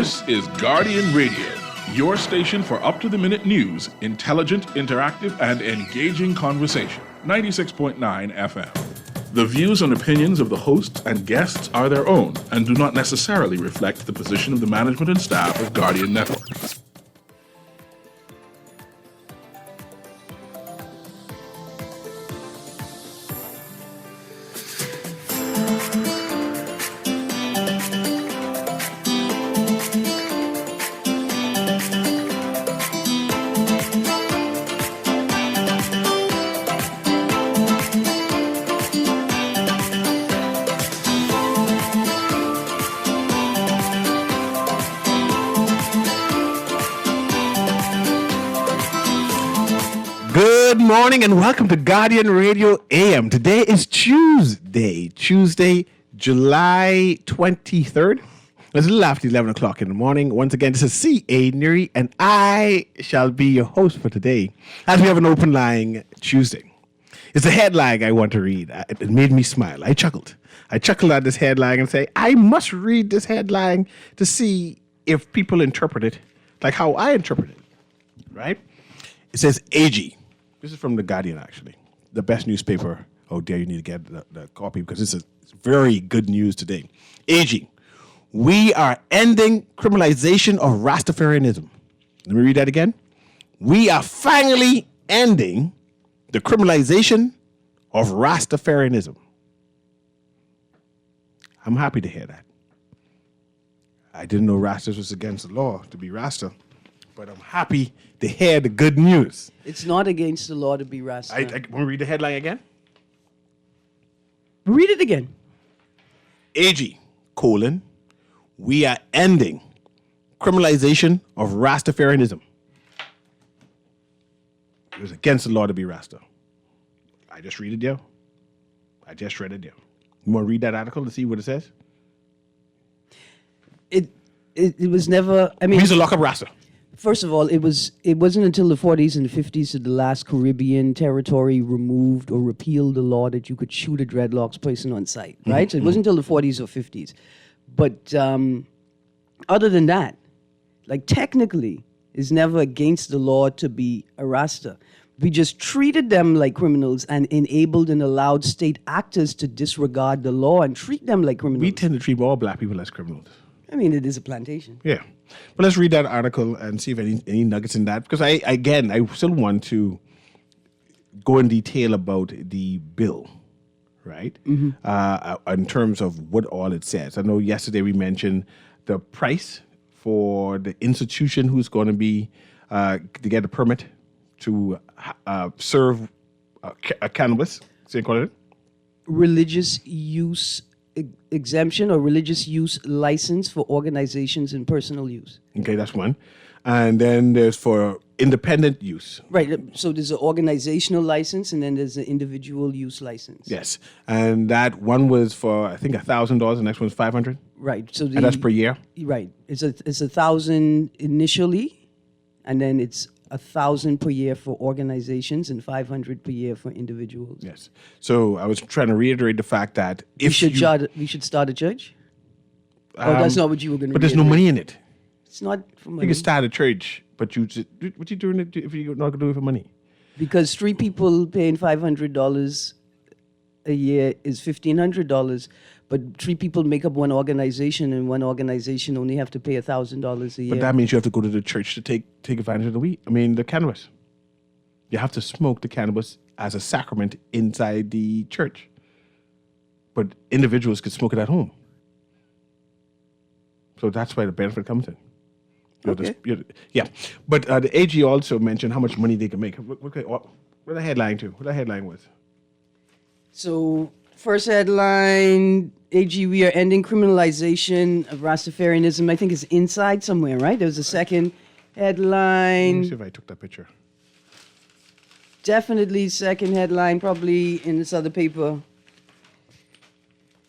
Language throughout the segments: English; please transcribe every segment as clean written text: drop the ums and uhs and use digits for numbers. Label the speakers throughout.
Speaker 1: This is Guardian Radio, your station for up-to-the-minute news, intelligent, interactive, and engaging conversation. 96.9 FM. The views and opinions of the hosts and guests are their own and do not necessarily reflect the position of the management and staff of Guardian Network.
Speaker 2: Good morning and welcome to Guardian Radio AM. Today is Tuesday, July 23rd. It's a little after 11 o'clock in the morning. Once again, this is C.A. Newry, and I shall be your host for today as we have an open line Tuesday. It's a headline I want to read. It made me smile. I chuckled. I chuckled at this headline and say, I must read this headline to see if people interpret it like how I interpret it, right? It says AG. This is from The Guardian, actually. The best newspaper out there. You need to get the copy because this is very good news today. AG. We are ending criminalization of Rastafarianism. Let me read that again. We are finally ending the criminalization of Rastafarianism. I'm happy to hear that. I didn't know Rastas was against the law to be Rasta, but I'm happy to hear the good news.
Speaker 3: It's not against the law to be Rasta.
Speaker 2: I want to read the headline again.
Speaker 3: Read it again.
Speaker 2: AG, we are ending criminalization of Rastafarianism. It was against the law to be Rasta. I just read it there. I just read it there. You want to read that article to see what it says?
Speaker 3: It was never, I mean...
Speaker 2: He's a lock-up Rasta.
Speaker 3: First of all, it wasn't until the 40s and the 50s that the last Caribbean territory removed or repealed the law that you could shoot a dreadlocks person on sight, right? So it wasn't until the 40s or 50s. But other than that, like technically, it's never against the law to be a Rasta. We just treated them like criminals and enabled and allowed state actors to disregard the law and treat them like criminals.
Speaker 2: We tend to treat all black people as criminals.
Speaker 3: I mean, it is a plantation.
Speaker 2: Yeah. But let's read that article and see if any nuggets in that. Because I still want to go in detail about the bill, right? Mm-hmm. In terms of what all it says. I know yesterday we mentioned the price for the institution who's going to be to get a permit to serve a cannabis. So you call it?
Speaker 3: Religious use exemption or religious use license for organizations and personal use.
Speaker 2: Okay, that's one. And then there's for independent use.
Speaker 3: Right. So there's an organizational license and then there's an individual use license.
Speaker 2: Yes. And that one was for, I think, $1,000. The next one's $500.
Speaker 3: Right. So
Speaker 2: and that's per year?
Speaker 3: Right. It's $1,000 initially, and then it's $1,000 per year for organizations and $500 per year for individuals.
Speaker 2: Yes. So I was trying to reiterate the fact that if
Speaker 3: we should start a church? That's not what you were going to.
Speaker 2: But there's no money in it.
Speaker 3: It's not for money.
Speaker 2: You can start a church, but what you doing it if you're not going to do it for money?
Speaker 3: Because 3 people paying $500 a year is $1,500, but 3 people make up one organization, and one organization only have to pay $1,000 a year.
Speaker 2: But that means you have to go to the church to take advantage of the cannabis. You have to smoke the cannabis as a sacrament inside the church. But individuals could smoke it at home. So that's why the benefit comes in.
Speaker 3: Okay.
Speaker 2: Yeah. But the AG also mentioned how much money they can make. What the headline to? What the headline was?
Speaker 3: So, first headline, AG, we are ending criminalization of Rastafarianism. I think it's inside somewhere, right? There was a second headline.
Speaker 2: Let me see if I took that picture.
Speaker 3: Definitely second headline, probably in this other paper.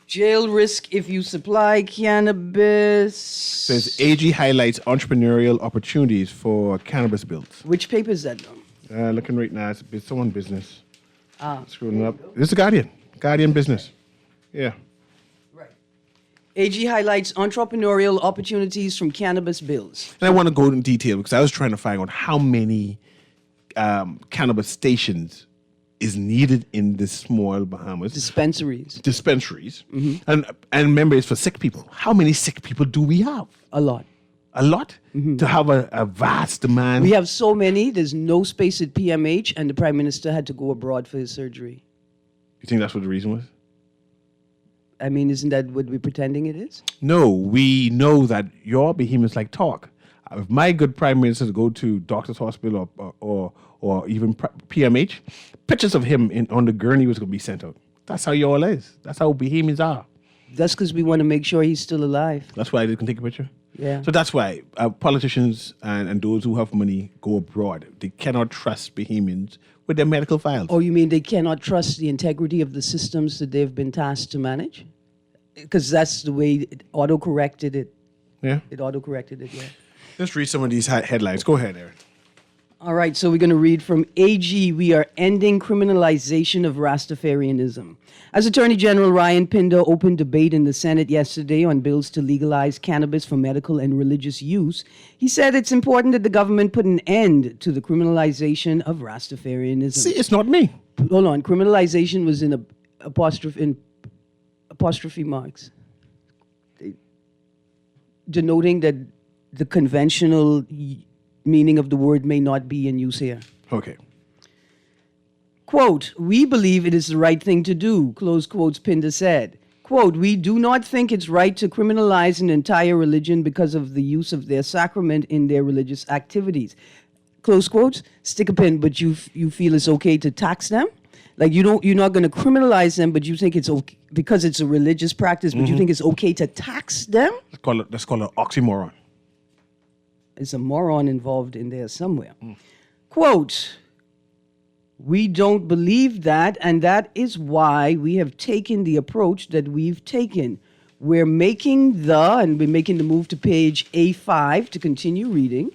Speaker 3: Jail risk if you supply cannabis.
Speaker 2: Says AG highlights entrepreneurial opportunities for cannabis bills.
Speaker 3: Which paper is that, though?
Speaker 2: Looking right now, it's someone business. Scrolling up. This is the Guardian. Guardian business. Yeah.
Speaker 3: Right. AG highlights entrepreneurial opportunities from cannabis bills.
Speaker 2: And I want to go in detail because I was trying to find out how many cannabis stations is needed in the small Bahamas.
Speaker 3: Dispensaries.
Speaker 2: And remember, it's for sick people. How many sick people do we have?
Speaker 3: A lot.
Speaker 2: A lot? To have a vast demand?
Speaker 3: We have so many, there's no space at PMH, and the Prime Minister had to go abroad for his surgery.
Speaker 2: You think that's what the reason was?
Speaker 3: I mean, isn't that what we're pretending it is?
Speaker 2: No, we know that your behemoths like talk. If my good Prime Minister to go to Doctor's Hospital or even PMH, pictures of him on the gurney was going to be sent out. That's how y'all is. That's how behemoths are.
Speaker 3: That's because we want to make sure he's still alive.
Speaker 2: That's why they can take a picture?
Speaker 3: Yeah.
Speaker 2: So that's why politicians and those who have money go abroad. They cannot trust behemoths with their medical files.
Speaker 3: Oh, you mean they cannot trust the integrity of the systems that they've been tasked to manage? Because that's the way it auto-corrected it.
Speaker 2: Yeah.
Speaker 3: It auto-corrected it, yeah.
Speaker 2: Let's read some of these headlines. Go ahead, Aaron.
Speaker 3: All right, so we're going to read from AG, we are ending criminalization of Rastafarianism. As Attorney General Ryan Pinder opened debate in the Senate yesterday on bills to legalize cannabis for medical and religious use, he said it's important that the government put an end to the criminalization of Rastafarianism.
Speaker 2: See, it's not me.
Speaker 3: Hold on, criminalization was in apostrophe marks, denoting that the conventional meaning of the word may not be in use here.
Speaker 2: Okay.
Speaker 3: Quote, we believe it is the right thing to do, close quotes, Pinder said. Quote, we do not think it's right to criminalize an entire religion because of the use of their sacrament in their religious activities. Close quotes, stick a pin, but you feel it's okay to tax them? Like you're not going to criminalize them, but you think it's okay because it's a religious practice, but you think it's okay to tax them?
Speaker 2: That's called an oxymoron.
Speaker 3: There's a moron involved in there somewhere. Quote, we don't believe that, and that is why we have taken the approach that we've taken. We're making the move to page A5 to continue reading.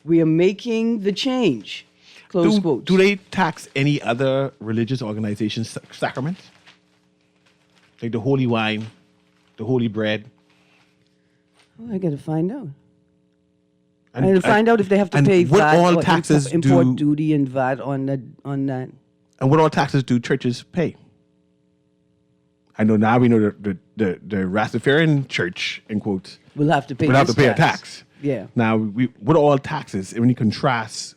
Speaker 3: We are making the change. Close quotes.
Speaker 2: Do they tax any other religious organization's sacraments? Like the holy wine, the holy bread?
Speaker 3: Oh, I got to find out. I got to find out if they have to pay
Speaker 2: what
Speaker 3: VAT
Speaker 2: all
Speaker 3: or
Speaker 2: taxes
Speaker 3: import duty and VAT on that.
Speaker 2: And what all taxes do churches pay? I know now we know the Rastafarian church, in quotes,
Speaker 3: will have to pay.
Speaker 2: Will have to pay a tax.
Speaker 3: Yeah.
Speaker 2: Now, what are all taxes? And when you contrast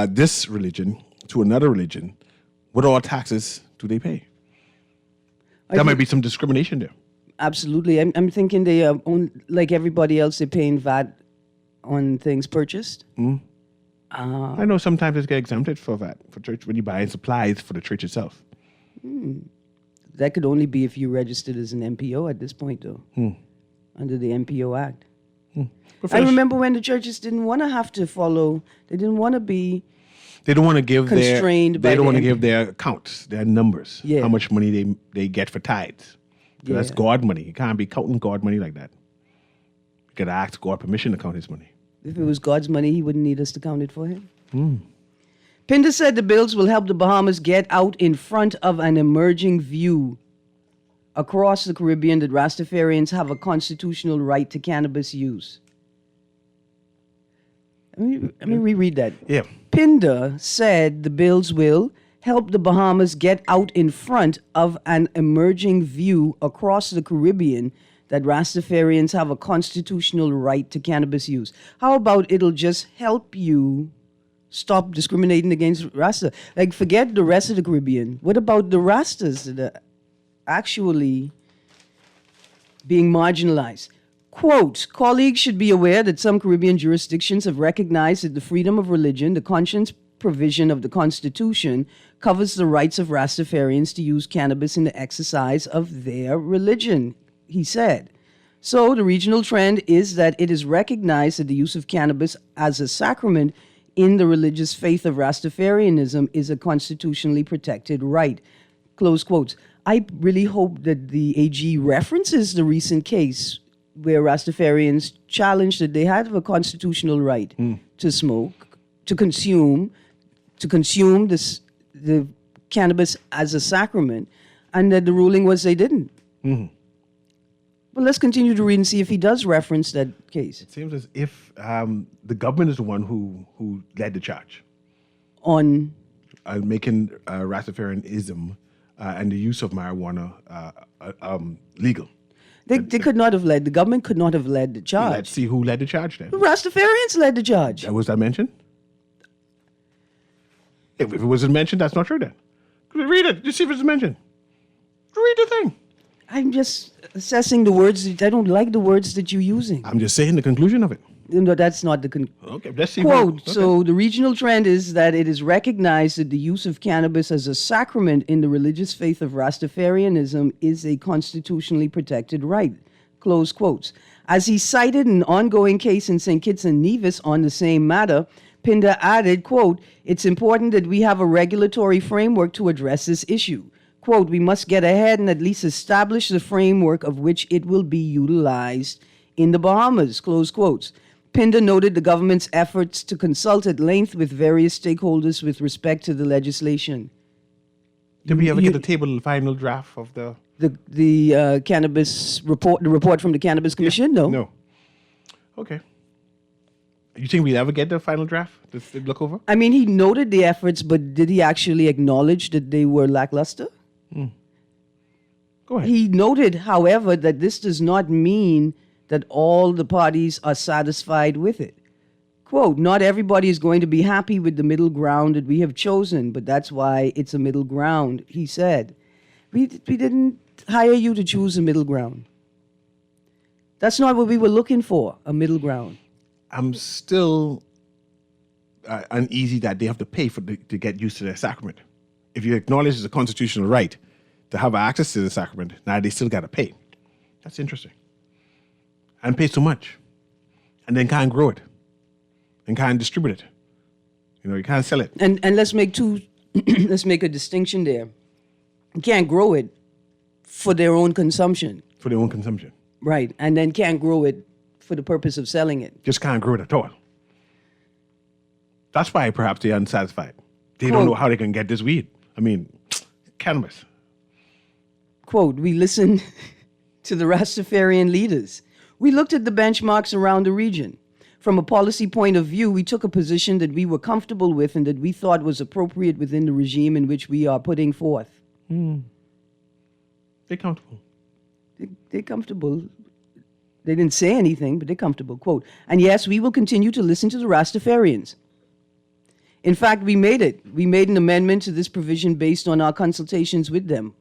Speaker 2: this religion to another religion, what all taxes do they pay? There might be some discrimination there.
Speaker 3: Absolutely. I'm thinking they like everybody else, they're paying VAT on things purchased.
Speaker 2: I know sometimes it's get exempted for VAT for church when you buy supplies for the church itself.
Speaker 3: That could only be if you registered as an MPO at this point, though, under the MPO Act. I remember when the churches didn't want to have to follow. They didn't want to be.
Speaker 2: They don't want to give
Speaker 3: constrained.
Speaker 2: They don't want to give their accounts, their numbers,
Speaker 3: Yeah.
Speaker 2: how much money they get for tithes. So that's
Speaker 3: Yeah.
Speaker 2: God money. You can't be counting God money like that. You got to ask God permission to count His money.
Speaker 3: If it was God's money, He wouldn't need us to count it for Him. Pinder said the bills will help the Bahamas get out in front of an emerging view across the Caribbean that Rastafarians have a constitutional right to cannabis use. Let me reread that.
Speaker 2: Yeah.
Speaker 3: Pinder said the bills will help the Bahamas get out in front of an emerging view across the Caribbean that Rastafarians have a constitutional right to cannabis use. How about it'll just help you stop discriminating against Rasta? Like, forget the rest of the Caribbean. What about the Rastas that are actually being marginalized? Quote, colleagues should be aware that some Caribbean jurisdictions have recognized that the freedom of religion, the conscience provision of the Constitution, covers the rights of Rastafarians to use cannabis in the exercise of their religion, he said. So the regional trend is that it is recognized that the use of cannabis as a sacrament in the religious faith of Rastafarianism is a constitutionally protected right. Close quotes. I really hope that the AG references the recent case where Rastafarians challenged that they have a constitutional right to smoke, to consume the cannabis as a sacrament, and that the ruling was they didn't. Well, let's continue to read and see if he does reference that case
Speaker 2: It seems as if the government is the one who led the charge
Speaker 3: on.
Speaker 2: making Rastafarianism and the use of marijuana legal.
Speaker 3: They could not have led. The government could not have led the
Speaker 2: Let's
Speaker 3: charge.
Speaker 2: see who led the charge then.
Speaker 3: The Rastafarians led the charge.
Speaker 2: Was that mentioned? If it wasn't mentioned, that's not true then. Read it. Just see if it's mentioned. Read the thing.
Speaker 3: I'm just assessing the words. I don't like the words that you're using.
Speaker 2: I'm just saying the conclusion of it.
Speaker 3: No, that's not the
Speaker 2: Okay, let's see.
Speaker 3: quote.
Speaker 2: Okay.
Speaker 3: So the regional trend is that it is recognized that the use of cannabis as a sacrament in the religious faith of Rastafarianism is a constitutionally protected right. Close quotes. As he cited an ongoing case in St. Kitts and Nevis on the same matter, Pinder added, quote, "It's important that we have a regulatory framework to address this issue. Quote, we must get ahead and at least establish the framework of which it will be utilized in the Bahamas," close quotes. Pinder noted the government's efforts to consult at length with various stakeholders with respect to the legislation.
Speaker 2: Did we ever get the table final draft of the?
Speaker 3: The cannabis report, the report from the Cannabis Commission? No.
Speaker 2: No. Okay. You think we'd ever get the final draft to look over?
Speaker 3: I mean, he noted the efforts, but did he actually acknowledge that they were lackluster?
Speaker 2: Go ahead.
Speaker 3: He noted, however, that this does not mean that all the parties are satisfied with it. Quote, "Not everybody is going to be happy with the middle ground that we have chosen, but that's why it's a middle ground," he said. We didn't hire you to choose a middle ground. That's not what we were looking for, a middle ground.
Speaker 2: I'm still uneasy that they have to pay to get used to their sacrament. If you acknowledge it's a constitutional right to have access to the sacrament, now they still got to pay. That's interesting. And pay so much, and then can't grow it, and can't distribute it. You can't sell it.
Speaker 3: And let's make let's make a distinction there. You can't grow it for their own consumption.
Speaker 2: For their own consumption.
Speaker 3: Right. And then can't grow it for the purpose of selling it.
Speaker 2: Just can't grow it at all. That's why perhaps they're unsatisfied. They don't know how they can get this weed. I mean, cannabis.
Speaker 3: Quote, "We listened to the Rastafarian leaders. We looked at the benchmarks around the region. From a policy point of view, we took a position that we were comfortable with and that we thought was appropriate within the regime in which we are putting forth."
Speaker 2: They're comfortable.
Speaker 3: They're comfortable. They didn't say anything, but they're comfortable. Quote, "And yes, we will continue to listen to the Rastafarians. In fact, we made it. We made an amendment to this provision based on our consultations with them."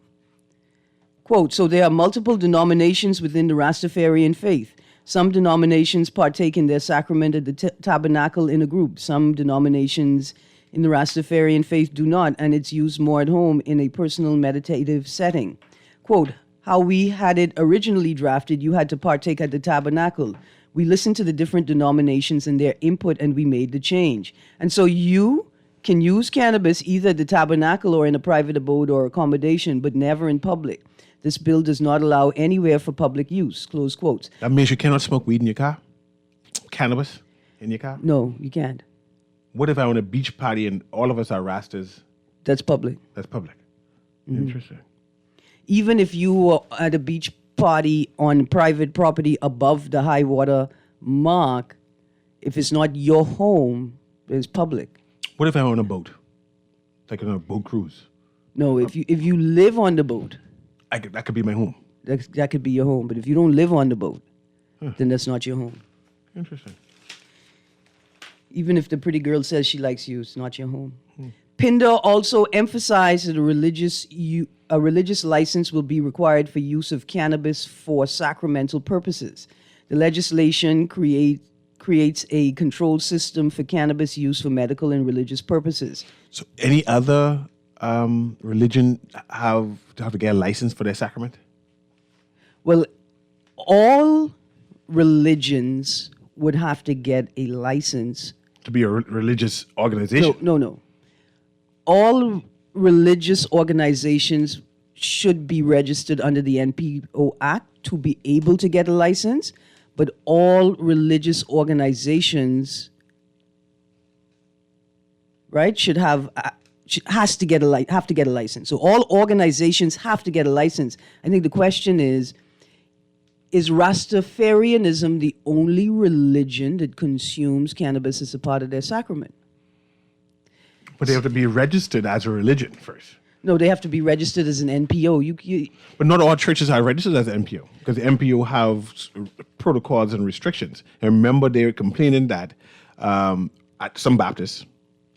Speaker 3: Quote, "So there are multiple denominations within the Rastafarian faith. Some denominations partake in their sacrament at the tabernacle in a group. Some denominations in the Rastafarian faith do not, and it's used more at home in a personal meditative setting." Quote, "How we had it originally drafted, you had to partake at the tabernacle. We listened to the different denominations and their input, and we made the change. And so you can use cannabis either at the tabernacle or in a private abode or accommodation, but never in public. This bill does not allow anywhere for public use," close quotes.
Speaker 2: That means you cannot smoke weed in your car? Cannabis in your car?
Speaker 3: No, you can't.
Speaker 2: What if I own a beach party and all of us are Rastas?
Speaker 3: That's public.
Speaker 2: That's public. Interesting.
Speaker 3: Even if you were at a beach party on private property above the high water mark, if it's not your home, it's public.
Speaker 2: What if I own a boat? Like on a boat cruise?
Speaker 3: No, if you live on the boat,
Speaker 2: That could be my home.
Speaker 3: that could be your home. But if you don't live on the boat, then that's not your home.
Speaker 2: Interesting.
Speaker 3: Even if the pretty girl says she likes you, it's not your home. Pinder also emphasized that a religious license will be required for use of cannabis for sacramental purposes. The legislation creates a controlled system for cannabis use for medical and religious purposes.
Speaker 2: So any other religion have to get a license for their sacrament?
Speaker 3: Well, all religions would have to get a license.
Speaker 2: To be a religious organization?
Speaker 3: No. All religious organizations should be registered under the NPO Act to be able to get a license, but all religious organizations, right, have to get a license. So all organizations have to get a license. I think the question is, is Rastafarianism the only religion that consumes cannabis as a part of their sacrament?
Speaker 2: But they have to be registered as a religion first.
Speaker 3: No, they have to be registered as an NPO.
Speaker 2: But not all churches are registered as NPO because the NPO have protocols and restrictions. And remember, they were complaining that at some Baptists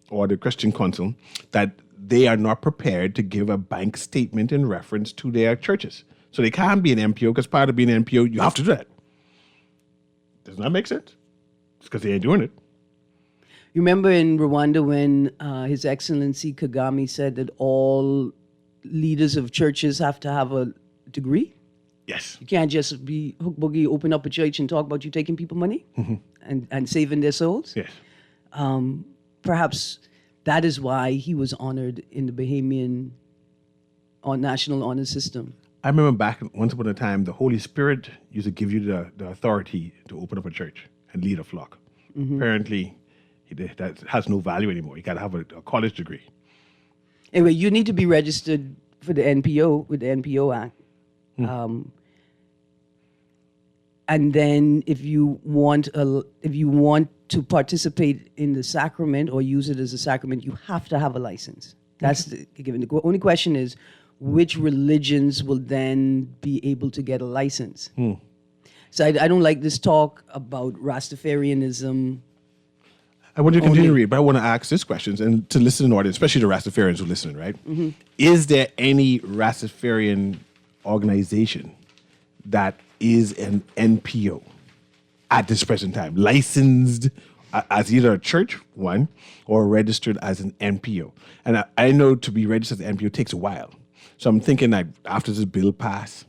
Speaker 2: or the Christian Council that they are not prepared to give a bank statement in reference to their churches. So they can't be an NPO because part of being an NPO, you have to do that. Doesn't that make sense? It's because they ain't doing it.
Speaker 3: You remember in Rwanda when His Excellency Kagame said that all leaders of churches have to have a degree?
Speaker 2: Yes.
Speaker 3: You can't just be hook boogie, open up a church and talk about you taking people money and saving their souls?
Speaker 2: Yes.
Speaker 3: Perhaps that is why he was honored in the Bahamian National Honor System.
Speaker 2: I remember back once upon a time, the Holy Spirit used to give you the authority to open up a church and lead a flock. Apparently, that has no value anymore. You got to have a college degree.
Speaker 3: Anyway, you need to be registered for the NPO with the NPO Act. And then if you want to participate in the sacrament or use it as a sacrament, you have to have a license. That's given. The only question is which religions will then be able to get a license. So I don't like this talk about Rastafarianism.
Speaker 2: I want you to continue to read, but I want to ask this question and to listen to the audience, especially the Rastafarians who are listening, right? Is there any Rastafarian organization that is an NPO at this present time, licensed as either a church, one, or registered as an NPO? And I know to be registered as an NPO takes a while. So I'm thinking that after this bill pass,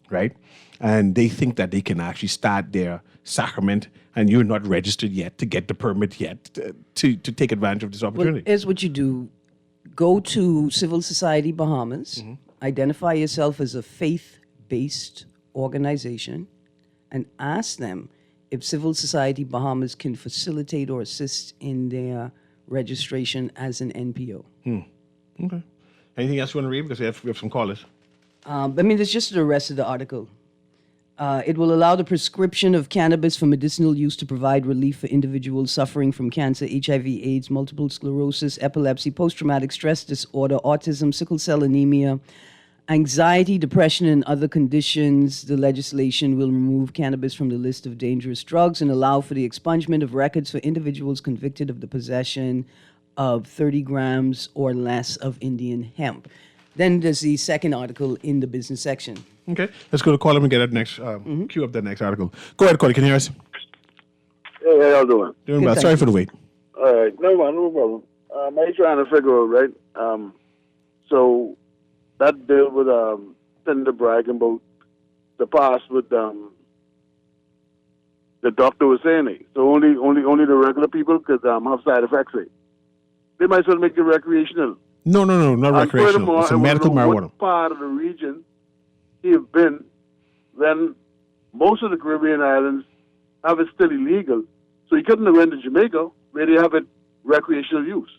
Speaker 2: right, and they think that they can actually start their sacrament and you're not registered yet to get the permit yet to take advantage of this opportunity.
Speaker 3: Well, here's what you do. Go to Civil Society Bahamas, identify yourself as a faith-based organization, and ask them if Civil Society Bahamas can facilitate or assist in their registration as an NPO.
Speaker 2: Okay. Anything else you want to read? Because we have some callers.
Speaker 3: There's just the rest of the article. It will allow the prescription of cannabis for medicinal use to provide relief for individuals suffering from cancer, HIV, AIDS, multiple sclerosis, epilepsy, post-traumatic stress disorder, autism, sickle cell anemia, anxiety, depression, and other conditions. The legislation will remove cannabis from the list of dangerous drugs and allow for the expungement of records for individuals convicted of the possession of 30 grams or less of Indian hemp. Then there's the second article in the business section.
Speaker 2: Okay, let's go to Colin and get that next, cue up that next article. Go ahead, Colin, can you hear us?
Speaker 4: Hey, how y'all doing?
Speaker 2: Doing well. Sorry for the wait.
Speaker 4: All right, no problem. I'm trying to figure out, right? So that bill with Senator Bragg about the past with the doctor was saying it. So only the regular people could have side effects. They might as well make it recreational.
Speaker 2: No, not recreational. It's a medical marijuana.
Speaker 4: What part of the region he have been when most of the Caribbean islands have it still illegal. So he couldn't have went to Jamaica where they have it recreational use.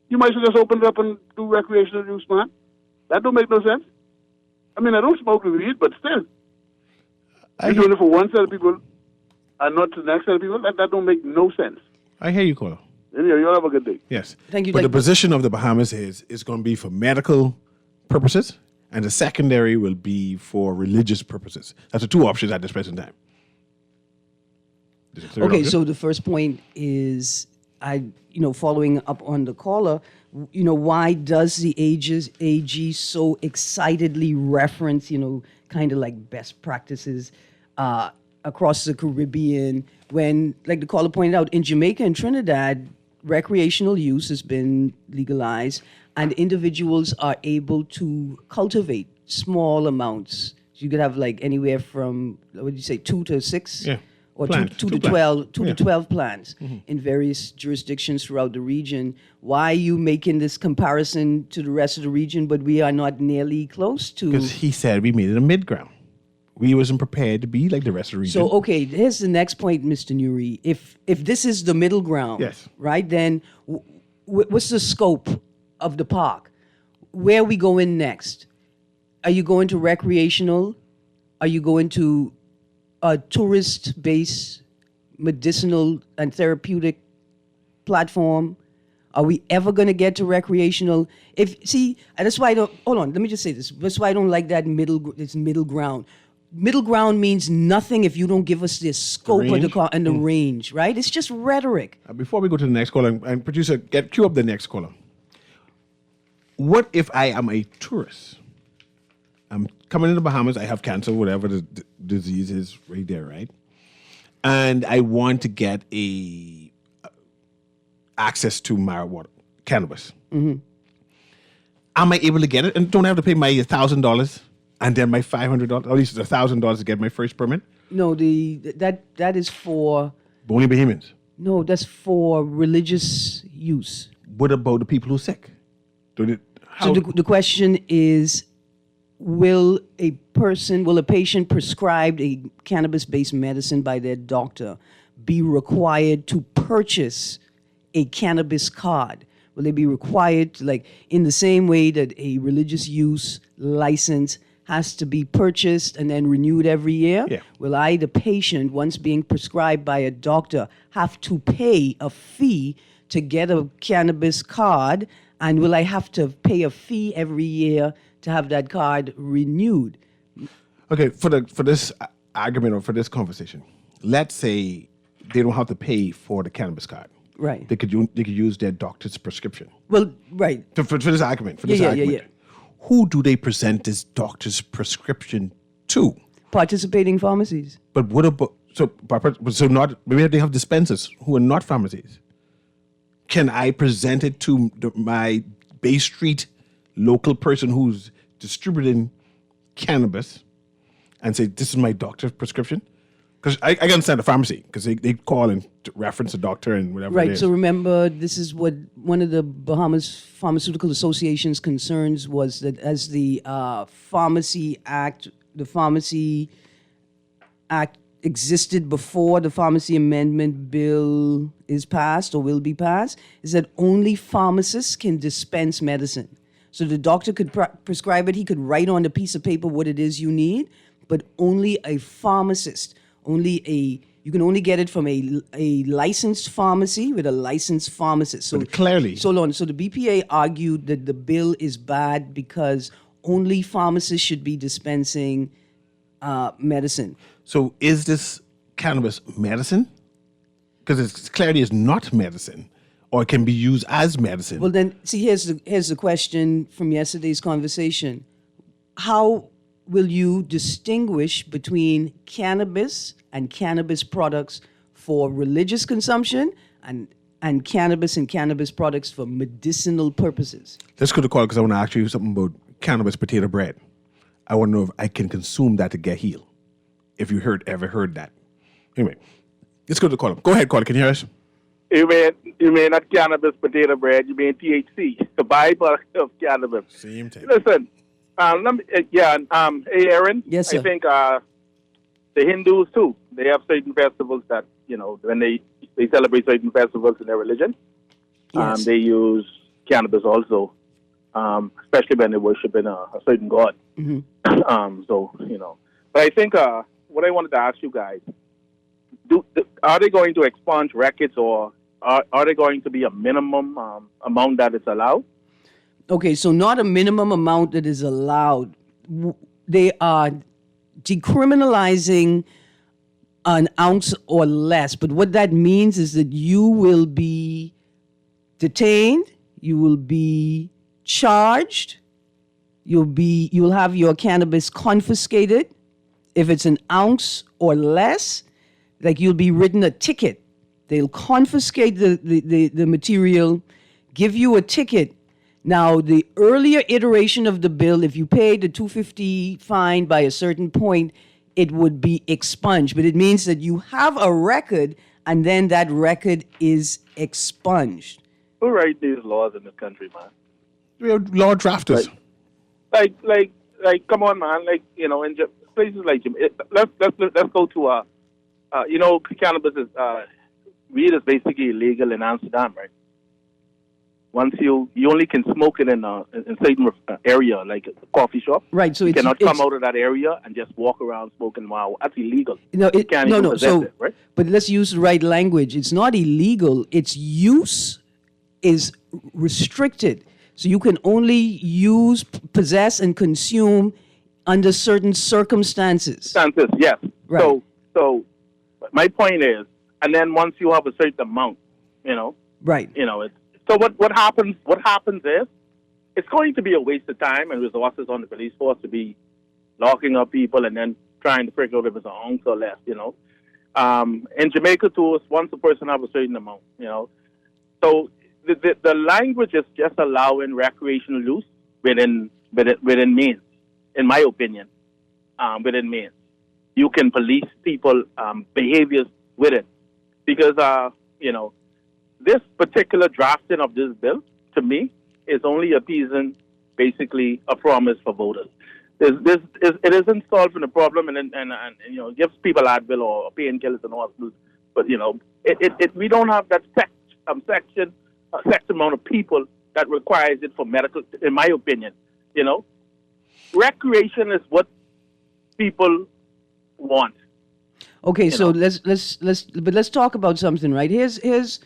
Speaker 4: You might as well just open it up and do recreational use, man. That don't make no sense. I mean, I don't smoke the weed, but still. You're doing it for one set of people and not to the next set of people. That don't make no sense.
Speaker 2: I hear you, Colin.
Speaker 4: Anyway, you'll have a good day.
Speaker 2: Yes.
Speaker 3: Thank you.
Speaker 2: But the position of the Bahamas is it's going to be for medical purposes, and the secondary will be for religious purposes. That's the two options at this present time.
Speaker 3: Okay, so the first point is, following up on the caller, why does the AG so excitedly reference, kind of like best practices across the Caribbean when, like the caller pointed out, in Jamaica and Trinidad, recreational use has been legalized and individuals are able to cultivate small amounts. So you could have like anywhere from, what did you say, 2 to 6?
Speaker 2: Yeah.
Speaker 3: Or
Speaker 2: Plants.
Speaker 3: 2 to 12 plants in various jurisdictions throughout the region. Why are you making this comparison to the rest of the region, but we are not nearly close to?
Speaker 2: Because he said we made it a mid-ground. We wasn't prepared to be like the rest of the region.
Speaker 3: So, okay, here's the next point, Mr. Newry. If this is the middle ground,
Speaker 2: yes,
Speaker 3: right, then what's the scope of the park? Where are we going next? Are you going to recreational? Are you going to a tourist-based medicinal and therapeutic platform? Are we ever going to get to recreational? That's why I don't. Hold on, let me just say this. That's why I don't like that middle ground. Middle ground means nothing if you don't give us the scope of the car and the range, right? It's just rhetoric.
Speaker 2: Before we go to the next caller, and producer, cue up the next caller. What if I am a tourist? I'm coming in the Bahamas. I have cancer, whatever the disease is, right there, right? And I want to get access to marijuana, cannabis. Mm-hmm. Am I able to get it and don't have to pay my $1,000 and then my $500, at least $1,000 to get my first permit?
Speaker 3: No, that is for
Speaker 2: Only Bahamians.
Speaker 3: no, that's for religious use.
Speaker 2: What about the people who are sick?
Speaker 3: So the question is, will a patient prescribed a cannabis-based medicine by their doctor be required to purchase a cannabis card? Will they be required to, like, in the same way that a religious use license has to be purchased and then renewed every year?
Speaker 2: Yeah.
Speaker 3: Will I, the patient, once being prescribed by a doctor, have to pay a fee to get a cannabis card? And will I have to pay a fee every year to have that card renewed?
Speaker 2: Okay, for this argument or for this conversation, let's say they don't have to pay for the cannabis card.
Speaker 3: Right.
Speaker 2: They could use their doctor's prescription.
Speaker 3: Well, right.
Speaker 2: For this argument,
Speaker 3: Yeah.
Speaker 2: who do they present this doctor's prescription to?
Speaker 3: Participating pharmacies.
Speaker 2: But what about maybe they have dispensers who are not pharmacies. Can I present it to my Bay Street local person who's distributing cannabis and say, this is my doctor's prescription? Because I can understand the pharmacy, because they call and reference a doctor and whatever it
Speaker 3: Right.
Speaker 2: is.
Speaker 3: So remember, this is what one of the Bahamas Pharmaceutical Association's concerns was, that as the Pharmacy Act existed before the Pharmacy Amendment Bill is passed or will be passed, is that only pharmacists can dispense medicine. So the doctor could prescribe it, he could write on a piece of paper what it is you need, but only a pharmacist, you can only get it from a licensed pharmacy with a licensed pharmacist. So
Speaker 2: But clearly.
Speaker 3: So the BPA argued that the bill is bad because only pharmacists should be dispensing medicine.
Speaker 2: So is this cannabis medicine? Because it clearly is not medicine, or it can be used as medicine.
Speaker 3: Well, then, see, here's the question from yesterday's conversation. How will you distinguish between cannabis and cannabis products for religious consumption and cannabis products for medicinal purposes?
Speaker 2: Let's go to call, because I want to ask you something about cannabis potato bread. I want to know if I can consume that to get healed. If you ever heard that. Anyway, let's go to the caller. Go ahead, caller. Can you hear us?
Speaker 5: You mean not cannabis potato bread, you mean THC, the byproduct of cannabis.
Speaker 2: Same thing.
Speaker 5: Listen, hey Aaron.
Speaker 3: Yes, sir.
Speaker 5: I think the Hindus too, they have certain festivals that, when they celebrate certain festivals in their religion,
Speaker 3: Yes.
Speaker 5: they use cannabis also, especially when they worship in a certain god.
Speaker 3: Mm-hmm.
Speaker 5: But I think what I wanted to ask you guys, are they going to expunge records, or are they going to be a minimum amount that is allowed?
Speaker 3: Okay, so not a minimum amount that is allowed. They are decriminalizing an ounce or less. But what that means is that you will be detained, you will be charged, you'll have your cannabis confiscated. If it's an ounce or less, like, you'll be written a ticket. They'll confiscate the material, give you a ticket. Now, the earlier iteration of the bill, if you paid the $250 fine by a certain point, it would be expunged. But it means that you have a record, and then that record is expunged.
Speaker 5: Who writes these laws in this country, man?
Speaker 2: We have law drafters.
Speaker 5: Like, come on, man. Like, in places like Jamaica, let's go to cannabis is weed is basically illegal in Amsterdam, right? once you only can smoke it in certain area, like a coffee shop.
Speaker 3: Right. So
Speaker 5: you
Speaker 3: it's
Speaker 5: cannot come out of that area and just walk around smoking. Wow, that's illegal.
Speaker 3: No,
Speaker 5: you can't even possess
Speaker 3: So,
Speaker 5: it, right?
Speaker 3: but let's use the right language. It's not illegal. Its use is restricted. So you can only use, possess, and consume under certain circumstances.
Speaker 5: Yes.
Speaker 3: Right.
Speaker 5: So my point is, and then once you have a certain amount,
Speaker 3: Right.
Speaker 5: So what happens? What happens is, it's going to be a waste of time and resources on the police force to be locking up people and then trying to figure out if it's an ounce or less. In Jamaica too, once a person have a certain amount, So the language is just allowing recreational use within means, in my opinion, within means. You can police people behaviors with it because this particular drafting of this bill, to me, is only appeasing basically a promise for voters. It isn't solving the problem and gives people Advil or painkillers and hospitals, but we don't have that section amount of people that requires it for medical. In my opinion, recreation is what people want.
Speaker 3: Okay, so let's talk about something, right? Here's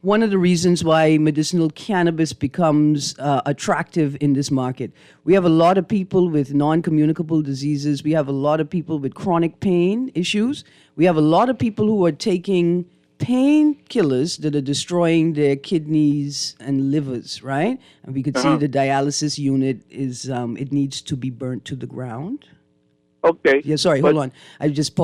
Speaker 3: one of the reasons why medicinal cannabis becomes attractive in this market. We have a lot of people with non-communicable diseases. We have a lot of people with chronic pain issues. We have a lot of people who are taking painkillers that are destroying their kidneys and livers, right? And we could see the dialysis unit is it needs to be burnt to the ground.
Speaker 5: Okay.
Speaker 3: Yeah, sorry, hold on. I just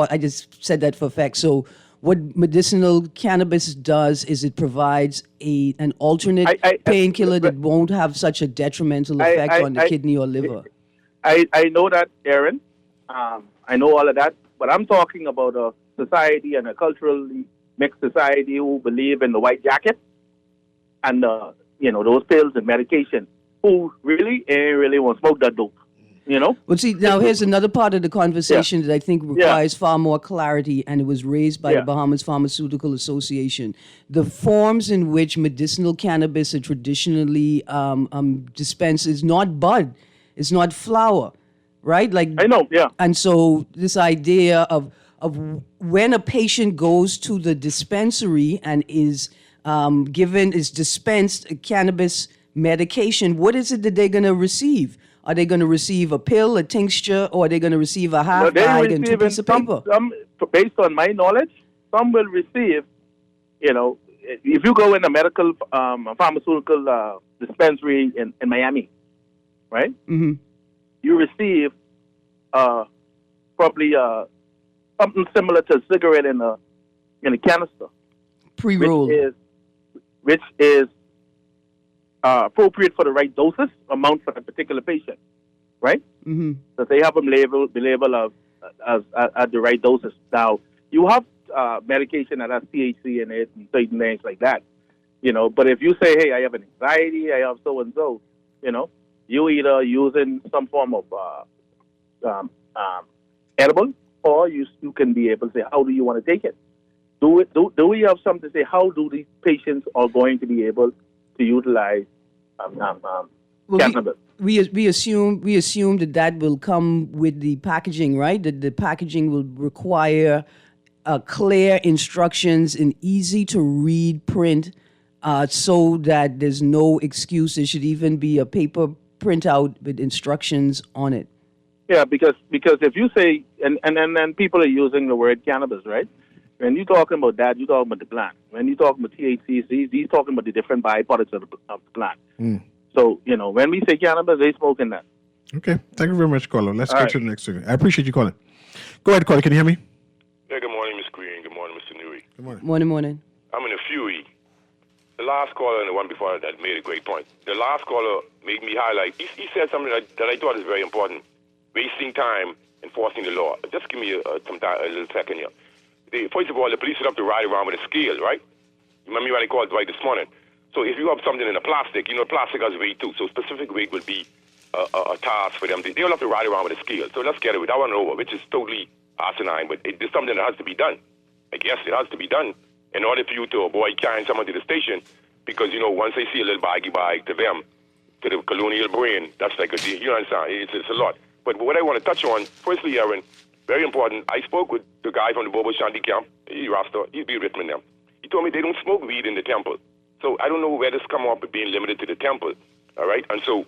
Speaker 3: said that for a fact. So what medicinal cannabis does is it provides an alternate painkiller that won't have such a detrimental effect on the kidney or liver.
Speaker 5: I know that, Aaron. I know all of that. But I'm talking about a society and a culturally mixed society who believe in the white jacket and, those pills and medication, who really want to smoke that dope.
Speaker 3: Well, see, now here's another part of the conversation that I think requires far more clarity, and it was raised by the Bahamas Pharmaceutical Association. The forms in which medicinal cannabis are traditionally dispensed is not bud, it's not flower, right? Like
Speaker 5: I know, yeah.
Speaker 3: And so this idea of when a patient goes to the dispensary and is dispensed a cannabis medication, what is it that they're going to receive? Are they going to receive a pill, a tincture, or are they going to receive a half bag and 2 pieces of paper?
Speaker 5: Some, based on my knowledge, some will receive, if you go in a medical pharmaceutical dispensary in Miami, right? Mm-hmm. You receive probably something similar to a cigarette in a canister.
Speaker 3: Pre-rolled.
Speaker 5: Which is appropriate for the right doses, amount for a particular patient, right? Mm-hmm. So they have them labeled as the right doses. Now, you have medication that has THC in it and certain things like that, But if you say, hey, I have an anxiety, I have so and so, you either using some form of edible, or you can be able to say, how do you want to take it? Do we have something to say? How do these patients are going to be able to utilize cannabis?
Speaker 3: We assume that will come with the packaging, right? That the packaging will require clear instructions in easy to read print, so that there's no excuse. There should even be a paper printout with instructions on it.
Speaker 5: Yeah, because if you say and then people are using the word cannabis, right? When you're talking about that, you're talking about the plant. When you're talking about THC, he's talking about the different byproducts of the plant. Mm. So, when we say cannabis, they smoking that.
Speaker 2: Okay. Thank you very much, caller. Let's go to the next segment. I appreciate you calling. Go ahead, caller. Can you hear me?
Speaker 6: Yeah, good morning, Ms. Green. Good morning, Mr. Newry.
Speaker 2: Good morning.
Speaker 3: Morning.
Speaker 6: I'm in a fury. The last caller and the one before that made a great point. The last caller made me highlight. He said something that I thought is very important. Wasting time enforcing the law. Just give me a little second here. First of all, the police would have to ride around with a scale, right? You remember when I called right this morning? So if you have something in a plastic, plastic has weight too. So specific weight will be a task for them. They'll have to ride around with a scale. So let's get it with that one over, which is totally asinine, but it's something that has to be done. I guess it has to be done in order for you to avoid carrying someone to the station because, once they see a little baggy bag to them, to the colonial brain, that's like you understand, it's a lot. But what I want to touch on, firstly, Aaron, very important, I spoke with the guy from the Bobo Shanti camp, he's Rasta, he'd be Richmond now. He told me they don't smoke weed in the temple. So I don't know where this come up with being limited to the temple, all right? And so,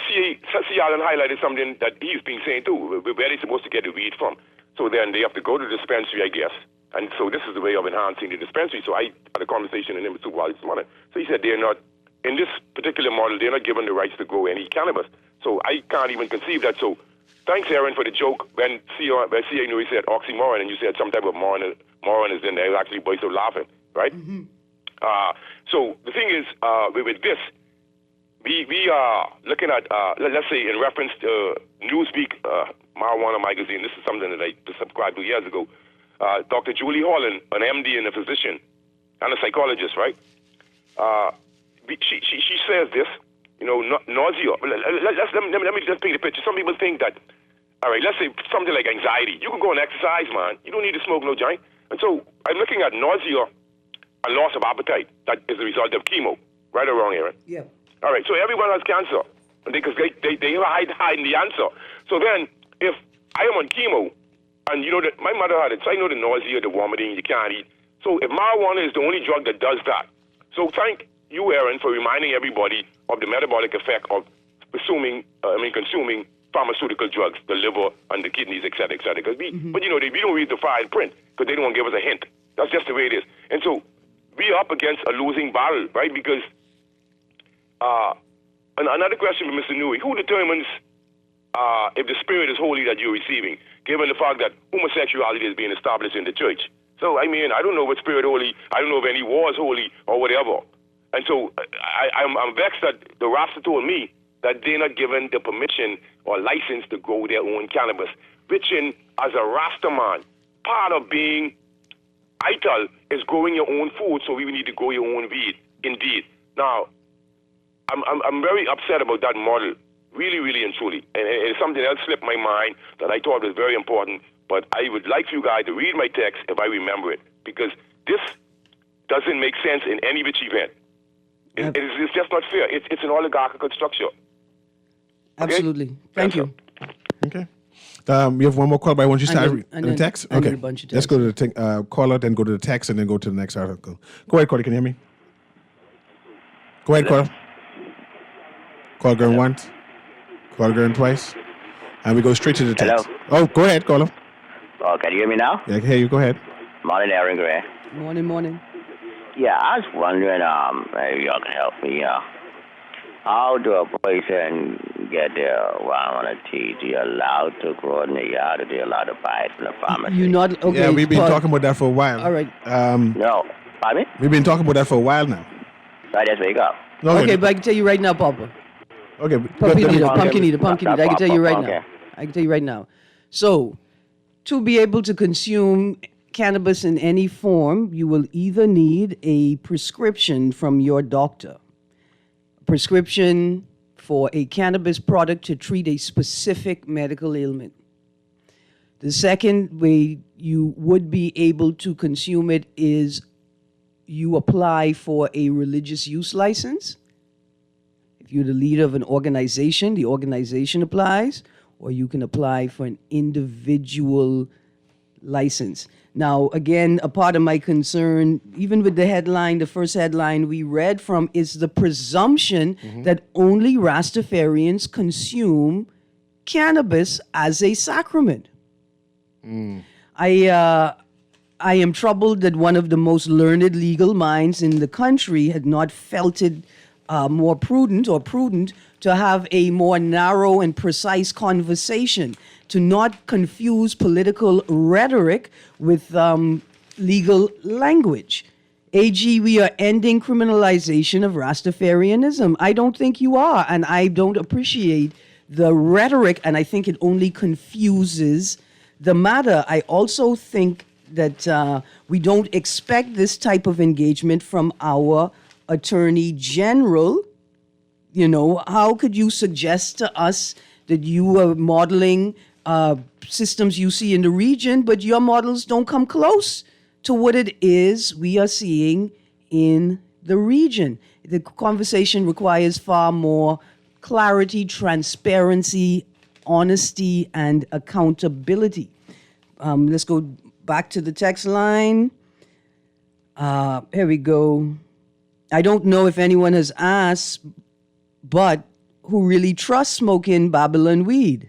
Speaker 6: see, Allen highlighted something that he's been saying too, where they're supposed to get the weed from. So then they have to go to the dispensary, I guess. And so this is the way of enhancing the dispensary. So I had a conversation with him with Supervisor this morning. So he said they're not, in this particular model, they're not given the rights to grow any cannabis. So I can't even conceive that. So thanks, Aaron, for the joke. When C.A. Newry said oxymoron, and you said some type of moron is in there, actually boys are laughing, right? Mm-hmm. So the thing is, with this, we are looking at, let's say, in reference to Newsweek Marijuana Magazine, this is something that I subscribed to years ago. Dr. Julie Holland, an MD and a physician and a psychologist, right? She says this, nausea. Let me just paint a picture. Some people think that, all right, let's say something like anxiety. You can go and exercise, man. You don't need to smoke no joint. And so I'm looking at nausea and loss of appetite. That is a result of chemo. Right or wrong, Aaron?
Speaker 3: Yeah.
Speaker 6: All right, so everyone has cancer because they hide the answer. So then, if I am on chemo, and that my mother had it, so I know the nausea, the vomiting, you can't eat. So if marijuana is the only drug that does that, so thank you, Aaron, for reminding everybody of the metabolic effect of consuming pharmaceutical drugs, the liver and the kidneys, et cetera, et cetera. But we don't read the fine print because they don't want to give us a hint. That's just the way it is. And so we are up against a losing battle, right? Because another question for Mr. Newry, who determines if the spirit is holy that you're receiving, given the fact that homosexuality is being established in the church? So, I don't know what spirit holy, I don't know if any war is holy or whatever. And so I'm vexed that the Rasta told me that they're not given the permission or license to grow their own cannabis, which as a Rasta man, part of being ital is growing your own food, so we need to grow your own weed, indeed. Now, I'm very upset about that model, really, really and truly. And it's something else slipped my mind that I thought was very important, but I would like you guys to read my text if I remember it, because this doesn't make sense in any which event. It's just not fair. It's an oligarchical structure. Okay?
Speaker 3: Absolutely. Thank you.
Speaker 2: Okay. You have one more call, but I want you to start the text.
Speaker 3: I need
Speaker 2: Okay.
Speaker 3: a bunch of
Speaker 2: Let's go
Speaker 3: texts.
Speaker 2: to the caller, then go to the text, and then go to the next article. Go ahead, caller. Can you hear me? Go ahead, caller. Call going once. Call going twice. And we go straight to the text.
Speaker 7: Hello?
Speaker 2: Oh, go ahead, caller.
Speaker 7: Oh, can you hear me now?
Speaker 2: Yeah, I can hear you. Go ahead.
Speaker 7: Morning, Aaron Gray.
Speaker 3: Morning.
Speaker 7: Yeah, I was wondering, maybe y'all can help me. How do a person get their marijuana THC allowed to grow in the yard, or they allowed to buy it from the pharmacy?
Speaker 3: You're not okay.
Speaker 2: Yeah, we've been talking about that for a while.
Speaker 3: All right.
Speaker 7: No. Pardon me?
Speaker 2: We've been talking about that for a while now.
Speaker 7: I just wake up.
Speaker 3: Okay, but I can tell you right now, Papa.
Speaker 2: Okay.
Speaker 3: Pumpkin eater.
Speaker 7: Okay.
Speaker 3: I can tell you right
Speaker 7: Okay.
Speaker 3: now. I can tell you right now. So, to be able to consume cannabis in any form, you will either need a prescription from your doctor, prescription for a cannabis product to treat a specific medical ailment. The second way you would be able to consume it is you apply for a religious use license. If you're the leader of an organization, the organization applies, or you can apply for an individual license. Now, again, a part of my concern, even with the headline, the first headline we read from, is the presumption that only Rastafarians consume cannabis as a sacrament. I am troubled that one of the most learned legal minds in the country had not felt it more prudent to have a more narrow and precise conversation, to not confuse political rhetoric with legal language. AG, we are ending criminalization of Rastafarianism. I don't think you are, and I don't appreciate the rhetoric, and I think it only confuses the matter. I also think that we don't expect this type of engagement from our Attorney General. How could you suggest to us that you are modeling systems you see in the region, but your models don't come close to what it is we are seeing in the region. The conversation requires far more clarity, transparency, honesty, and accountability. Let's go back to the text line. Here we go. I don't know if anyone has asked, but who really trusts smoking Babylon weed?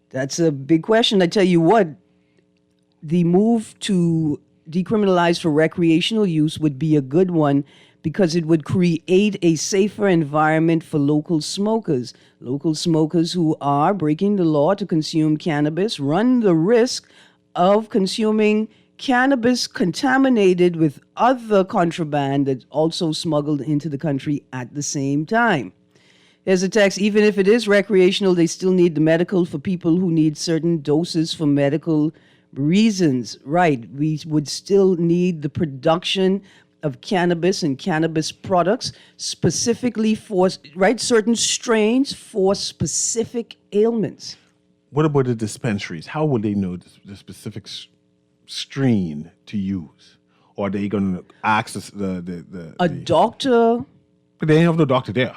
Speaker 3: That's a big question. I tell you what, the move to decriminalize for recreational use would be a good one because it would create a safer environment for local smokers. Local smokers who are breaking the law to consume cannabis run the risk of consuming cannabis contaminated with other contraband that's also smuggled into the country at the same time. Here's a text. Even if it is recreational, they still need the medical for people who need certain doses for medical reasons. Right. We would still need the production of cannabis and cannabis products specifically for, right, certain strains for specific ailments.
Speaker 2: What about the dispensaries? How will they know the specific strain to use? Or are they going to ask
Speaker 3: A doctor...
Speaker 2: But they ain't have no doctor there.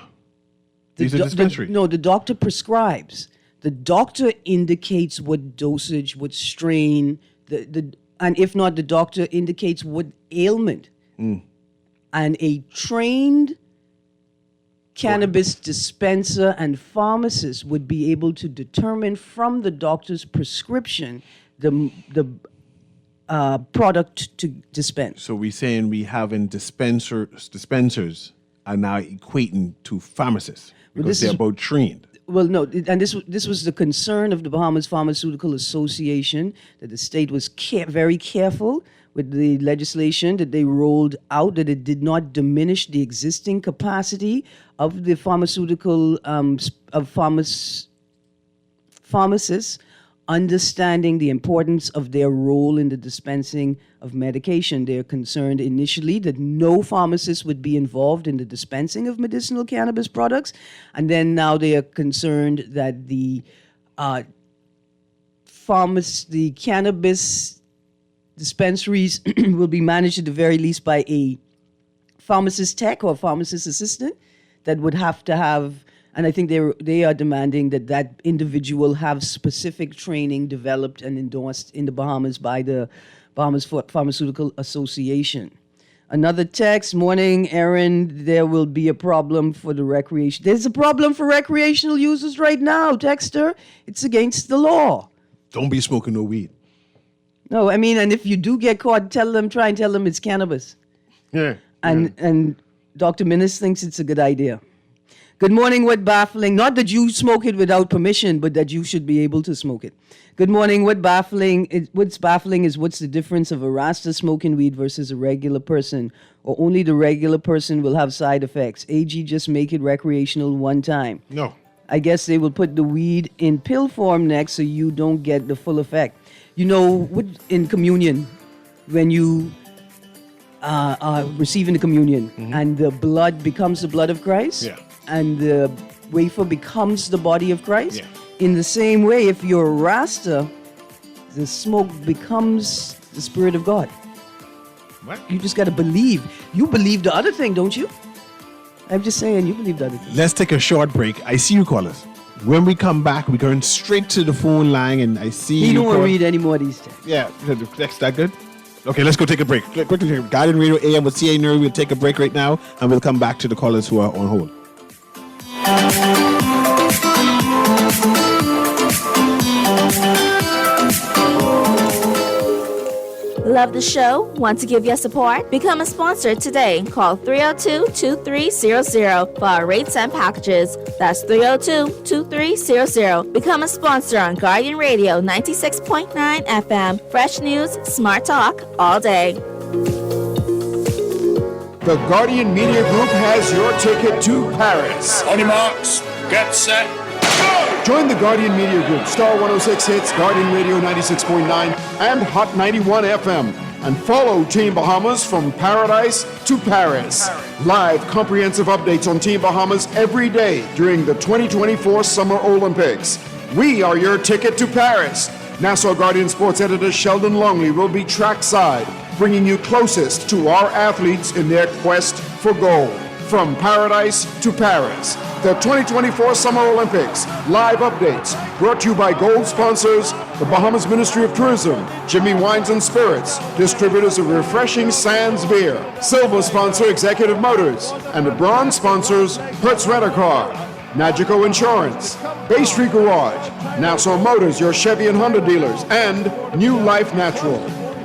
Speaker 2: These are dispensaries.
Speaker 3: No, the doctor prescribes. The doctor indicates what dosage, what strain, and if not, the doctor indicates what ailment. And a trained cannabis dispenser and pharmacist would be able to determine from the doctor's prescription the product to dispense.
Speaker 2: So we're saying we having dispensers are now equating to pharmacists because they're both trained.
Speaker 3: Well, no, and this was the concern of the Bahamas Pharmaceutical Association, that the state was very careful with the legislation that they rolled out, that it did not diminish the existing capacity of the pharmaceutical pharmacists, understanding the importance of their role in the dispensing of medication. They're concerned initially that no pharmacist would be involved in the dispensing of medicinal cannabis products, and then now they are concerned that the cannabis dispensaries will be managed at the very least by a pharmacist tech or pharmacist assistant that would have to have. And I think they are demanding that individual have specific training developed and endorsed in the Bahamas by the Bahamas Pharmaceutical Association. Another text, morning, Aaron, there will be a problem for the recreation. There's a problem for recreational users right now, Texter. It's against the law.
Speaker 2: Don't be smoking no weed.
Speaker 3: No, I mean, and if you do get caught, try and tell them it's cannabis.
Speaker 2: Yeah.
Speaker 3: And Dr. Minnis thinks it's a good idea. Good morning, what baffling, not that you smoke it without permission, but that you should be able to smoke it. Good morning, what's baffling is what's the difference of a Rasta smoking weed versus a regular person, or only the regular person will have side effects. AG, just make it recreational one time.
Speaker 2: No.
Speaker 3: I guess they will put the weed in pill form next so you don't get the full effect. You know, in communion, when you are receiving the communion and the blood becomes the blood of Christ,
Speaker 2: yeah,
Speaker 3: and the wafer becomes the body of Christ,
Speaker 2: yeah,
Speaker 3: in the same way, if you're a Rasta, the smoke becomes the Spirit of God.
Speaker 2: What?
Speaker 3: You just got to believe. You believe the other thing, don't you? I'm just saying, you believe the other thing.
Speaker 2: Let's take a short break. I see you callers. When we come back, we're going straight to the phone line, and I see
Speaker 3: you don't want to read any more of these texts.
Speaker 2: Yeah, the text that good? Okay, let's go take a break. Quickly, Guardian Radio AM with CA Newry. We'll take a break right now, and we'll come back to the callers who are on hold.
Speaker 8: Love the show? Want to give your support? Become a sponsor today. Call 302-2300 for our rates and packages. That's 302-2300. Become a sponsor on Guardian Radio 96.9 FM. Fresh news, smart talk, all day.
Speaker 9: The Guardian Media Group has your ticket to Paris.
Speaker 10: On your marks, get set, go!
Speaker 9: Join the Guardian Media Group, Star 106 Hits, Guardian Radio 96.9, and Hot 91 FM. And follow Team Bahamas from paradise to Paris. Live comprehensive updates on Team Bahamas every day during the 2024 Summer Olympics. We are your ticket to Paris. Nassau Guardian sports editor Sheldon Longley will be trackside, bringing you closest to our athletes in their quest for gold. From paradise to Paris, the 2024 Summer Olympics. Live updates brought to you by gold sponsors, the Bahamas Ministry of Tourism, Jimmy Wines and Spirits, distributors of refreshing Sands beer, silver sponsor Executive Motors, and the bronze sponsors Hertz Rent-A-Car, Nagico Insurance, Bay Street Garage, Nassau Motors, your Chevy and Honda dealers, and New Life Natural.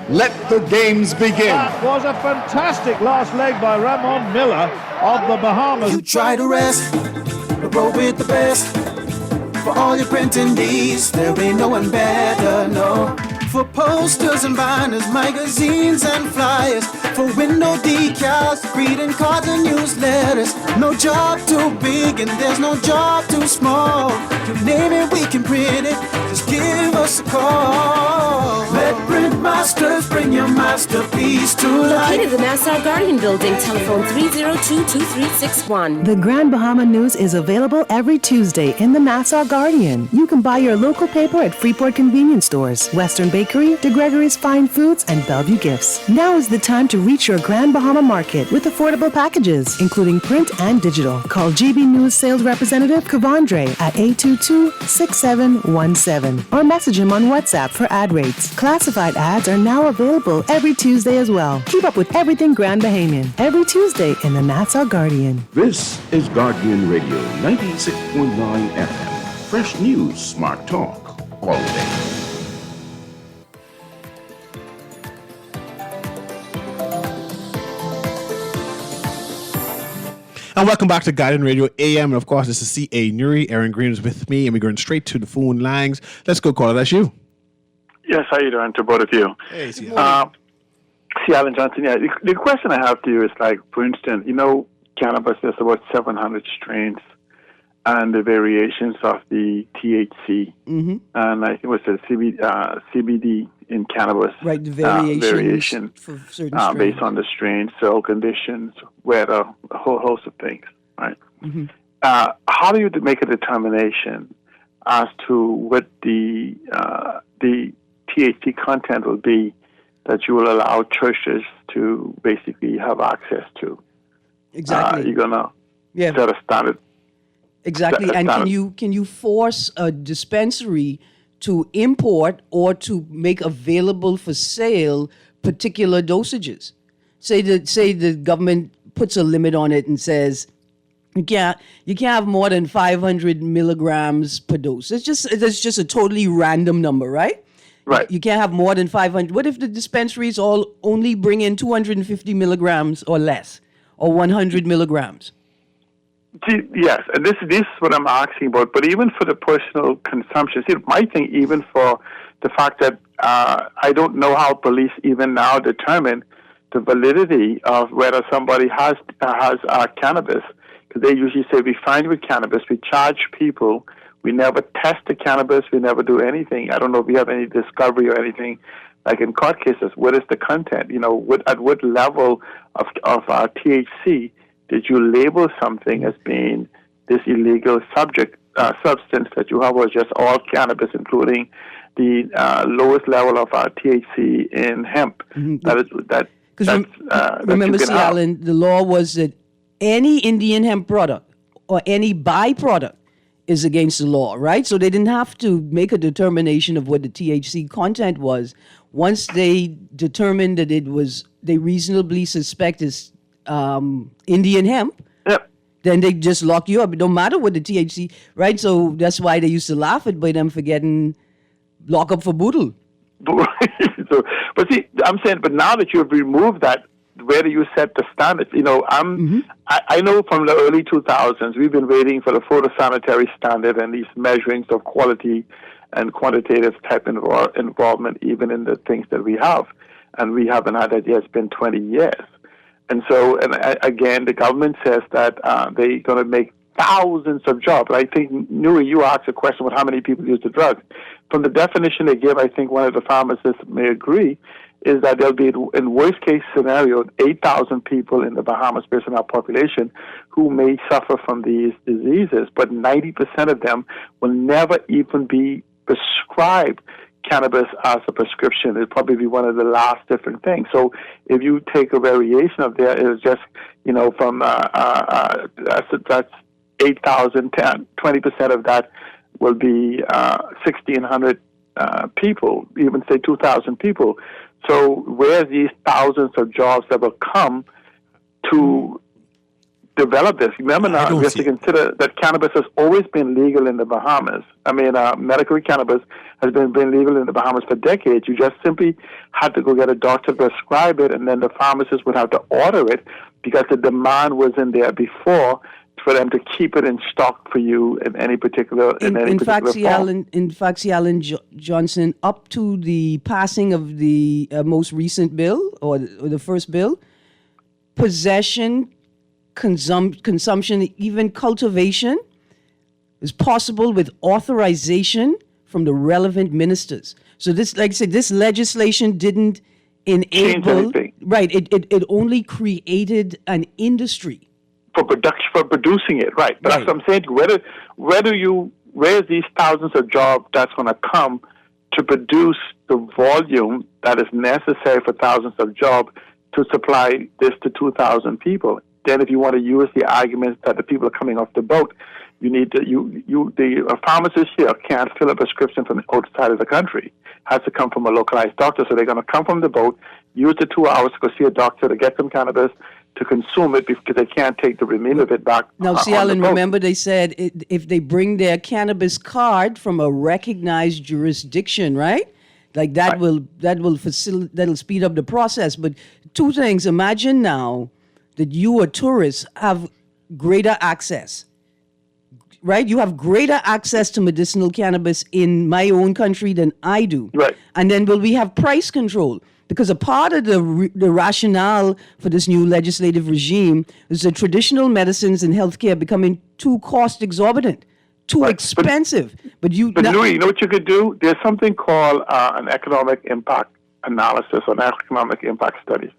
Speaker 9: Let the games begin.
Speaker 11: That was a fantastic last leg by Ramon Miller of the Bahamas.
Speaker 12: You try to rest, but roll with the best. For all your printing needs, there ain't no one better, no. For posters and banners, magazines and flyers. For window decals, greeting cards and newsletters. No job too big and there's no job too small. You name it, we can print it. Just give us a call. Let Print Masters bring your masterpiece to life.
Speaker 13: Located at the Nassau Guardian Building, telephone 302-2361.
Speaker 14: The Grand Bahama News is available every Tuesday in the Nassau Guardian. You can buy your local paper at Freeport convenience stores, Western Bakery, De Gregory's Fine Foods, and Bellevue Gifts. Now is the time to reach your Grand Bahama Market with affordable packages, including print and digital. Call GB News sales representative Kavandre at 822-6717 or message him on WhatsApp for ad rates. Classified ads are now available every Tuesday as well. Keep up with everything Grand Bahamian every Tuesday in the Nassau Guardian.
Speaker 15: This is Guardian Radio 96.9 FM. Fresh news, smart talk, all day.
Speaker 2: And welcome back to Guardian Radio AM. And of course, this is C.A. Newry. Aaron Green is with me, and we're going straight to the phone lines. Let's go, caller. That's you.
Speaker 16: Yes, how you doing to both of you?
Speaker 2: Hey, C.
Speaker 16: Alan Johnson. Yeah, the question I have to you is like, for instance, cannabis, there's about 700 strains and the variations of the THC.
Speaker 3: Mm-hmm.
Speaker 16: And I think it was the CBD in cannabis.
Speaker 3: Right, the variation for certain strains.
Speaker 16: Based on the strain, soil conditions, weather, a whole host of things, right?
Speaker 3: Mm-hmm.
Speaker 16: How do you make a determination as to what the THC content will be that you will allow churches to basically have access to?
Speaker 3: Exactly.
Speaker 16: You're gonna set a standard.
Speaker 3: Exactly. And can you force a dispensary to import or to make available for sale particular dosages? Say the government puts a limit on it and says you can't have more than 500 milligrams per dose. That's just a totally random number, right?
Speaker 16: Right.
Speaker 3: You can't have more than 500. What if the dispensaries all only bring in 250 milligrams or less, or 100 milligrams?
Speaker 16: Yes, and this is what I'm asking about. But even for the personal consumption, my thing, even for the fact that I don't know how police even now determine the validity of whether somebody has cannabis, because they usually say we find with cannabis, we charge people. We never test the cannabis. We never do anything. I don't know if we have any discovery or anything. Like in court cases, what is the content? At what level of THC did you label something as being this illegal substance that you have, or just all cannabis, including the lowest level of THC in hemp?
Speaker 3: Mm-hmm.
Speaker 16: Remember,
Speaker 3: C. Allen, the law was that any Indian hemp product or any byproduct is against the law, right? So they didn't have to make a determination of what the THC content was. Once they determined that they reasonably suspect is Indian hemp, then they just lock you up. It don't matter what the THC, right? So that's why they used to laugh at them for getting locked up for boodle.
Speaker 16: But see, I'm saying, but now that you've removed that, where do you set the standards? I know from the early 2000s, we've been waiting for the photosanitary standard and these measurings of quality and quantitative type involvement, even in the things that we have. And we haven't had that yet. It's been 20 years. And so, again, the government says that they're going to make thousands of jobs. I think, Newry, you asked a question about how many people use the drug. From the definition they give, I think one of the pharmacists may agree, is that there'll be, in worst case scenario, 8,000 people in the Bahamas based on our population who may suffer from these diseases, but 90% of them will never even be prescribed cannabis as a prescription. It'd probably be one of the last different things. So if you take a variation of that, it's just, from that's 8,000, 20% of that will be 1,600 people, even say 2,000 people. So where these thousands of jobs that will come to develop this? Remember now, we have to consider that cannabis has always been legal in the Bahamas. I mean, medical cannabis has been legal in the Bahamas for decades. You just simply had to go get a doctor to prescribe it, and then the pharmacist would have to order it because the demand was in there before for them to keep it in stock for you in any particular form.
Speaker 3: In fact, Alan Johnson, up to the passing of the most recent bill or the first bill, possession, consumption, even cultivation is possible with authorization from the relevant ministers. So this, like I said, this legislation didn't enable, right? It only created an industry
Speaker 16: for production, for producing it, right? But that's what I'm saying to you. Where's these thousands of jobs that's going to come to produce the volume that is necessary for thousands of jobs to supply this to 2,000 people? Then, if you want to use the argument that the people are coming off the boat, you need to the pharmacist here can't fill a prescription from outside of the country. Has to come from a localized doctor. So they're going to come from the boat, use the 2 hours to go see a doctor to get some cannabis, to consume it because they can't take the remainder of it back.
Speaker 3: Now, see, Alan, remember they said if they bring their cannabis card from a recognized jurisdiction, right? Like that that'll speed up the process. But two things. Imagine now that you, a tourist, have greater access, right? You have greater access to medicinal cannabis in my own country than I do.
Speaker 16: Right.
Speaker 3: And then will we have price control? Because a part of the rationale for this new legislative regime is that traditional medicines and healthcare becoming too cost exorbitant, too expensive. But
Speaker 16: Newry, you know what you could do? There's something called an economic impact analysis or an economic impact study.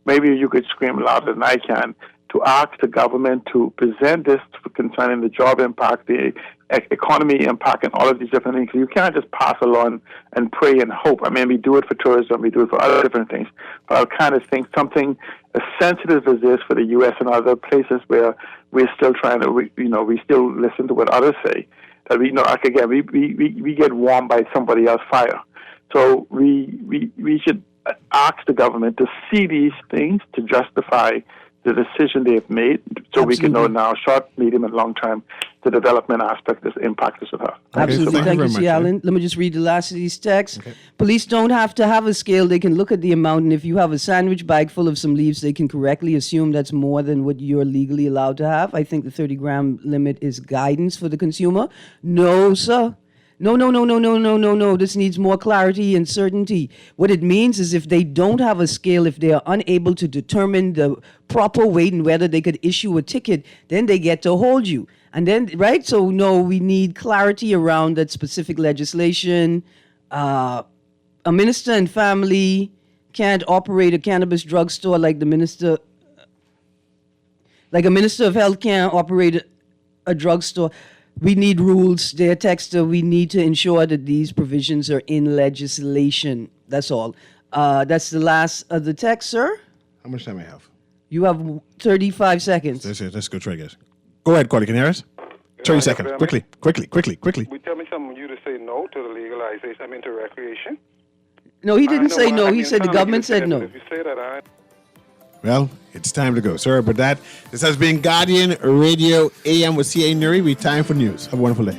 Speaker 16: Maybe you could scream louder than I can to ask the government to present this concerning the job impact, the economy impact, and all of these different things. You can't just pass along and pray and hope. I mean, we do it for tourism, we do it for other different things. But I kind of think something as sensitive as this for the U.S. and other places where we're still trying to, we still listen to what others say. That we we get warmed by somebody else's fire. So we should ask the government to see these things to justify the decision they have made, so we can know now, short, medium, and long term, the development aspect, this impact this will have.
Speaker 3: Absolutely. Thank you, C. Allen. Let me just read the last of these texts. Okay. Police don't have to have a scale. They can look at the amount, and if you have a sandwich bag full of some leaves, they can correctly assume that's more than what you're legally allowed to have. I think the 30-gram limit is guidance for the consumer. No, sir. No. This needs more clarity and certainty. What it means is if they don't have a scale, if they are unable to determine the proper weight and whether they could issue a ticket, then they get to hold you. And then, right? So, no, we need clarity around that specific legislation. A minister and family can't operate a cannabis drugstore like a minister of health can't operate a drugstore. We need rules, dear texter. We need to ensure that these provisions are in legislation. That's all. That's the last of the text, sir.
Speaker 2: How much time I have?
Speaker 3: You have 35 seconds.
Speaker 2: Let's go try, guys. Go ahead, Cordy. Can you hear us? 30 seconds. Quickly.
Speaker 17: We tell me something you to say no to the legalization, to recreation.
Speaker 3: No, he didn't say no. He said the government said no.
Speaker 17: If you say that,
Speaker 2: Well, it's time to go. Sorry about that. This has been Guardian Radio AM with C.A. Newry. We time for news. Have a wonderful day.